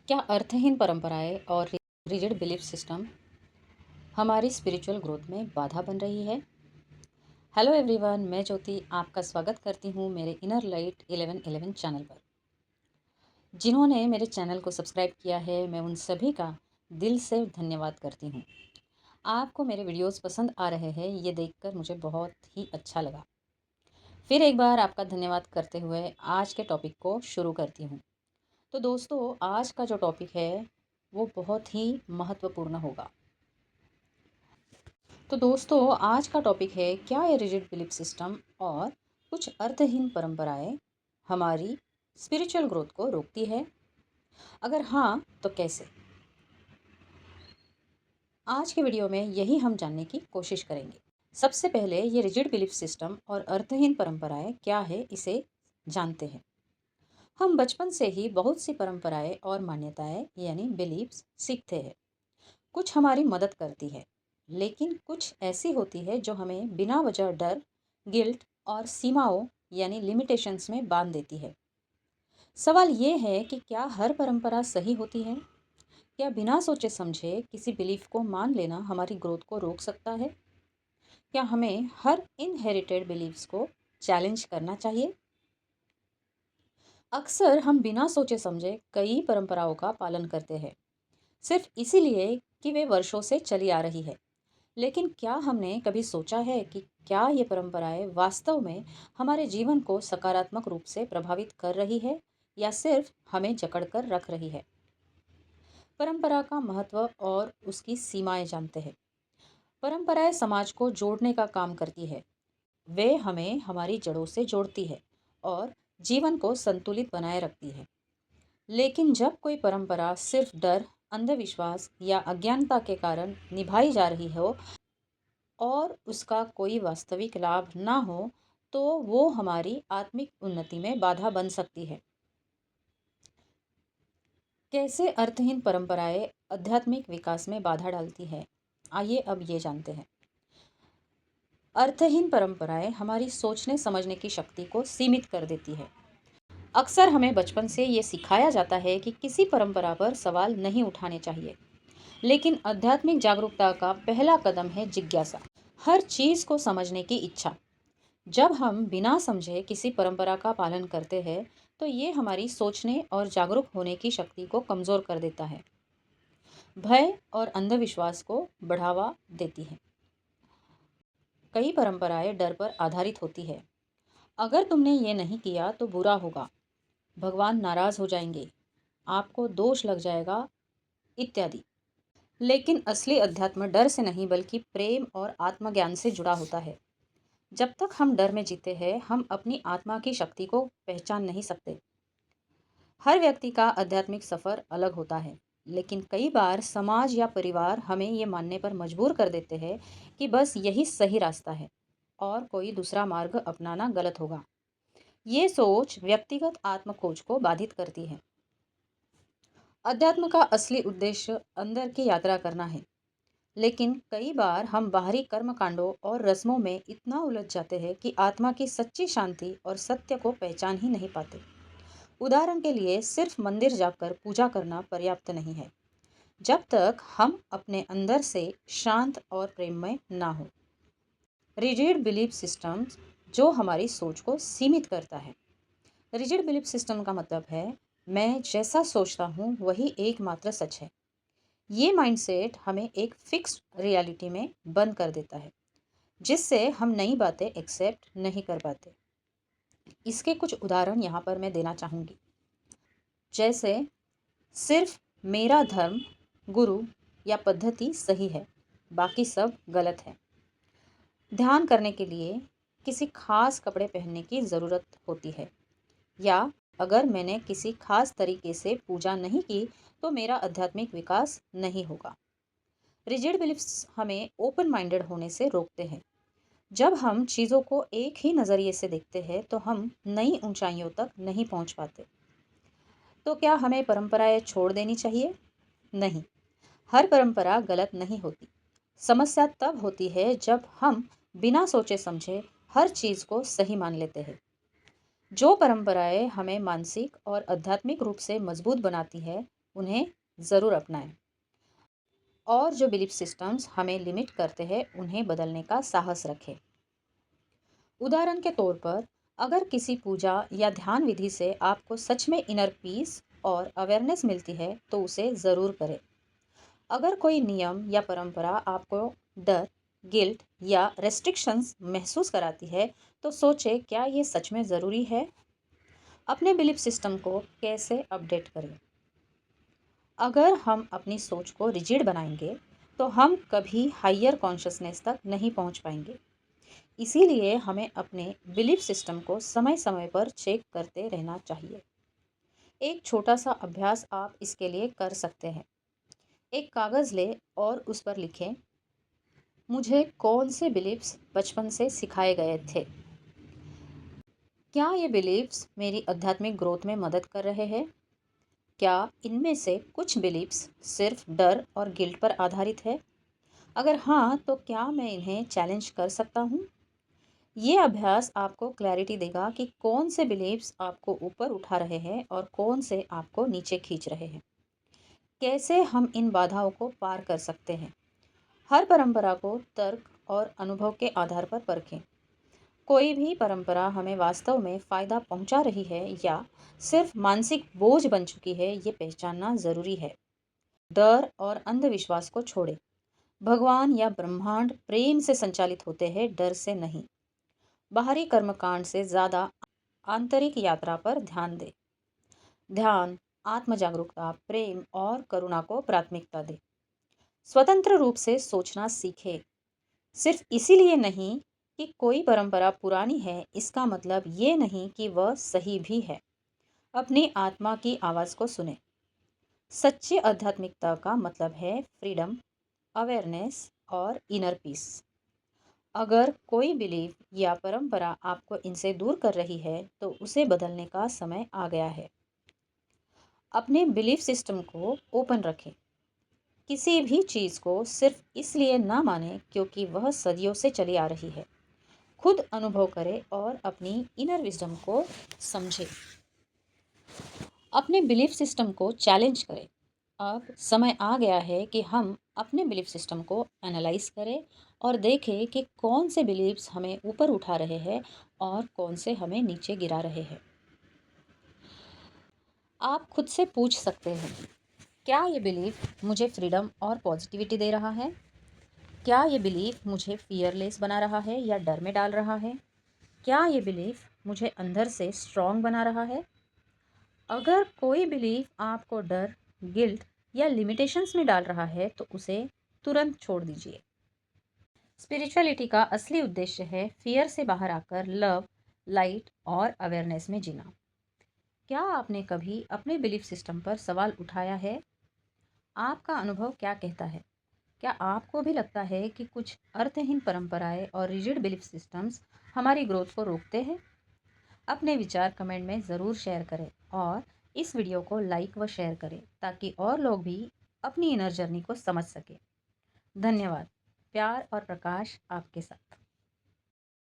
क्या अर्थहीन परंपराएं और रिजिड बिलीफ सिस्टम हमारी स्पिरिचुअल ग्रोथ में बाधा बन रही है? हेलो एवरीवन, मैं ज्योति आपका स्वागत करती हूँ मेरे इनर लाइट 1111 चैनल पर। जिन्होंने मेरे चैनल को सब्सक्राइब किया है, मैं उन सभी का दिल से धन्यवाद करती हूँ। आपको मेरे वीडियोस पसंद आ रहे हैं, ये देखकर मुझे बहुत ही अच्छा लगा। फिर एक बार आपका धन्यवाद करते हुए आज के टॉपिक को शुरू करती हूँ। तो दोस्तों, आज का जो टॉपिक है वो बहुत ही महत्वपूर्ण होगा। तो दोस्तों, आज का टॉपिक है, क्या ये रिजिड बिलीफ सिस्टम और कुछ अर्थहीन परंपराएं हमारी स्पिरिचुअल ग्रोथ को रोकती है? अगर हाँ, तो कैसे? आज के वीडियो में यही हम जानने की कोशिश करेंगे। सबसे पहले ये रिजिड बिलीफ सिस्टम और अर्थहीन परंपराएं क्या है, इसे जानते हैं। हम बचपन से ही बहुत सी परंपराएं और मान्यताएं यानी बिलीव्स सीखते हैं। कुछ हमारी मदद करती है, लेकिन कुछ ऐसी होती है जो हमें बिना वजह डर, गिल्ट और सीमाओं यानी लिमिटेशंस में बांध देती है। सवाल ये है कि क्या हर परंपरा सही होती है? क्या बिना सोचे समझे किसी बिलीफ को मान लेना हमारी ग्रोथ को रोक सकता है? क्या हमें हर इनहेरिटेड बिलीव्स को चैलेंज करना चाहिए? अक्सर हम बिना सोचे समझे कई परंपराओं का पालन करते हैं, सिर्फ इसीलिए कि वे वर्षों से चली आ रही है। लेकिन क्या हमने कभी सोचा है कि क्या ये परंपराएं वास्तव में हमारे जीवन को सकारात्मक रूप से प्रभावित कर रही है या सिर्फ हमें जकड़ कर रख रही है? परंपरा का महत्व और उसकी सीमाएं जानते हैं। परंपराएं समाज को जोड़ने का काम करती है। वे हमें हमारी जड़ों से जोड़ती है और जीवन को संतुलित बनाए रखती है। लेकिन जब कोई परंपरा सिर्फ डर, अंधविश्वास या अज्ञानता के कारण निभाई जा रही हो और उसका कोई वास्तविक लाभ ना हो, तो वो हमारी आत्मिक उन्नति में बाधा बन सकती है। कैसे अर्थहीन परंपराएं आध्यात्मिक विकास में बाधा डालती है, आइए अब ये जानते हैं। अर्थहीन परंपराएं हमारी सोचने समझने की शक्ति को सीमित कर देती है। अक्सर हमें बचपन से ये सिखाया जाता है कि किसी परंपरा पर सवाल नहीं उठाने चाहिए, लेकिन आध्यात्मिक जागरूकता का पहला कदम है जिज्ञासा, हर चीज को समझने की इच्छा। जब हम बिना समझे किसी परंपरा का पालन करते हैं, तो ये हमारी सोचने और जागरूक होने की शक्ति को कमजोर कर देता है। भय और अंधविश्वास को बढ़ावा देती है। कई परंपराएं डर पर आधारित होती है। अगर तुमने ये नहीं किया तो बुरा होगा, भगवान नाराज हो जाएंगे, आपको दोष लग जाएगा, इत्यादि। लेकिन असली अध्यात्म डर से नहीं बल्कि प्रेम और आत्मज्ञान से जुड़ा होता है। जब तक हम डर में जीते हैं, हम अपनी आत्मा की शक्ति को पहचान नहीं सकते। हर व्यक्ति का आध्यात्मिक सफर अलग होता है, लेकिन कई बार समाज या परिवार हमें ये मानने पर मजबूर कर देते हैं कि बस यही सही रास्ता है और कोई दूसरा मार्ग अपनाना गलत होगा। ये सोच व्यक्तिगत आत्मखोज को बाधित करती है। अध्यात्म का असली उद्देश्य अंदर की यात्रा करना है, लेकिन कई बार हम बाहरी कर्म कांडों और रस्मों में इतना उलझ जाते हैं कि आत्मा की सच्ची शांति और सत्य को पहचान ही नहीं पाते। उदाहरण के लिए, सिर्फ मंदिर जाकर पूजा करना पर्याप्त नहीं है जब तक हम अपने अंदर से शांत और प्रेममय ना हो। रिजिड बिलीफ सिस्टम्स जो हमारी सोच को सीमित करता है। रिजिड बिलीफ सिस्टम का मतलब है, मैं जैसा सोचता हूँ वही एकमात्र सच है। ये माइंडसेट हमें एक फिक्स्ड रियलिटी में बंद कर देता है, जिससे हम नई बातें एक्सेप्ट नहीं कर पाते। इसके कुछ उदाहरण यहाँ पर मैं देना चाहूँगी। जैसे, सिर्फ मेरा धर्म, गुरु या पद्धति सही है, बाकी सब गलत है। ध्यान करने के लिए किसी खास कपड़े पहनने की ज़रूरत होती है, या अगर मैंने किसी खास तरीके से पूजा नहीं की तो मेरा आध्यात्मिक विकास नहीं होगा। रिजिड बिलीफ्स हमें ओपन माइंडेड होने से रोकते हैं। जब हम चीज़ों को एक ही नज़रिए से देखते हैं तो हम नई ऊंचाइयों तक नहीं पहुंच पाते। तो क्या हमें परंपराएं छोड़ देनी चाहिए? नहीं, हर परंपरा गलत नहीं होती। समस्या तब होती है जब हम बिना सोचे समझे हर चीज़ को सही मान लेते हैं। जो परंपराएं हमें मानसिक और आध्यात्मिक रूप से मजबूत बनाती है, उन्हें ज़रूर अपनाएं। और जो बिलीफ सिस्टम्स हमें लिमिट करते हैं उन्हें बदलने का साहस रखें। उदाहरण के तौर पर, अगर किसी पूजा या ध्यान विधि से आपको सच में इनर पीस और अवेयरनेस मिलती है तो उसे ज़रूर करें। अगर कोई नियम या परंपरा आपको डर, गिल्ट या रेस्ट्रिक्शंस महसूस कराती है तो सोचें, क्या ये सच में ज़रूरी है? अपने बिलीफ सिस्टम को कैसे अपडेट करें? अगर हम अपनी सोच को रिजिड बनाएंगे तो हम कभी हायर कॉन्शियसनेस तक नहीं पहुंच पाएंगे। इसीलिए हमें अपने बिलीफ सिस्टम को समय समय पर चेक करते रहना चाहिए। एक छोटा सा अभ्यास आप इसके लिए कर सकते हैं। एक कागज़ लें और उस पर लिखें, मुझे कौन से बिलीफ्स बचपन से सिखाए गए थे? क्या ये बिलीफ्स मेरी आध्यात्मिक ग्रोथ में मदद कर रहे हैं? क्या इनमें से कुछ बिलीफ्स सिर्फ डर और गिल्ट पर आधारित है? अगर हाँ, तो क्या मैं इन्हें चैलेंज कर सकता हूँ? ये अभ्यास आपको क्लैरिटी देगा कि कौन से बिलीफ्स आपको ऊपर उठा रहे हैं और कौन से आपको नीचे खींच रहे हैं। कैसे हम इन बाधाओं को पार कर सकते हैं? हर परंपरा को तर्क और अनुभव के आधार पर परखें। कोई भी परंपरा हमें वास्तव में फ़ायदा पहुंचा रही है या सिर्फ मानसिक बोझ बन चुकी है, ये पहचानना ज़रूरी है। डर और अंधविश्वास को छोड़ें। भगवान या ब्रह्मांड प्रेम से संचालित होते हैं, डर से नहीं। बाहरी कर्मकांड से ज़्यादा आंतरिक यात्रा पर ध्यान दें। ध्यान, आत्म जागरूकता, प्रेम और करुणा को प्राथमिकता दें। स्वतंत्र रूप से सोचना सीखें। सिर्फ इसीलिए नहीं कि कोई परंपरा पुरानी है, इसका मतलब ये नहीं कि वह सही भी है। अपनी आत्मा की आवाज़ को सुने। सच्ची आध्यात्मिकता का मतलब है फ्रीडम, अवेयरनेस और इनर पीस। अगर कोई बिलीफ या परंपरा आपको इनसे दूर कर रही है तो उसे बदलने का समय आ गया है। अपने बिलीफ सिस्टम को ओपन रखें। किसी भी चीज़ को सिर्फ इसलिए ना माने क्योंकि वह सदियों से चली आ रही है। खुद अनुभव करें और अपनी इनर विजडम को समझें। अपने बिलीफ सिस्टम को चैलेंज करें। अब समय आ गया है कि हम अपने बिलीफ सिस्टम को एनालाइज करें और देखें कि कौन से बिलीफ्स हमें ऊपर उठा रहे हैं और कौन से हमें नीचे गिरा रहे हैं। आप खुद से पूछ सकते हैं, क्या ये बिलीफ मुझे फ्रीडम और पॉजिटिविटी दे रहा है? क्या ये बिलीफ मुझे फियरलेस बना रहा है या डर में डाल रहा है? क्या ये बिलीफ मुझे अंदर से स्ट्रॉन्ग बना रहा है? अगर कोई बिलीफ आपको डर, गिल्ट या लिमिटेशंस में डाल रहा है तो उसे तुरंत छोड़ दीजिए। स्पिरिचुअलिटी का असली उद्देश्य है फियर से बाहर आकर लव, लाइट और अवेयरनेस में जीना। क्या आपने कभी अपने बिलीफ सिस्टम पर सवाल उठाया है? आपका अनुभव क्या कहता है? क्या आपको भी लगता है कि कुछ अर्थहीन परंपराएं और रिजिड बिलीफ सिस्टम्स हमारी ग्रोथ को रोकते हैं? अपने विचार कमेंट में ज़रूर शेयर करें और इस वीडियो को लाइक व शेयर करें ताकि और लोग भी अपनी इनर जर्नी को समझ सकें। धन्यवाद। प्यार और प्रकाश आपके साथ।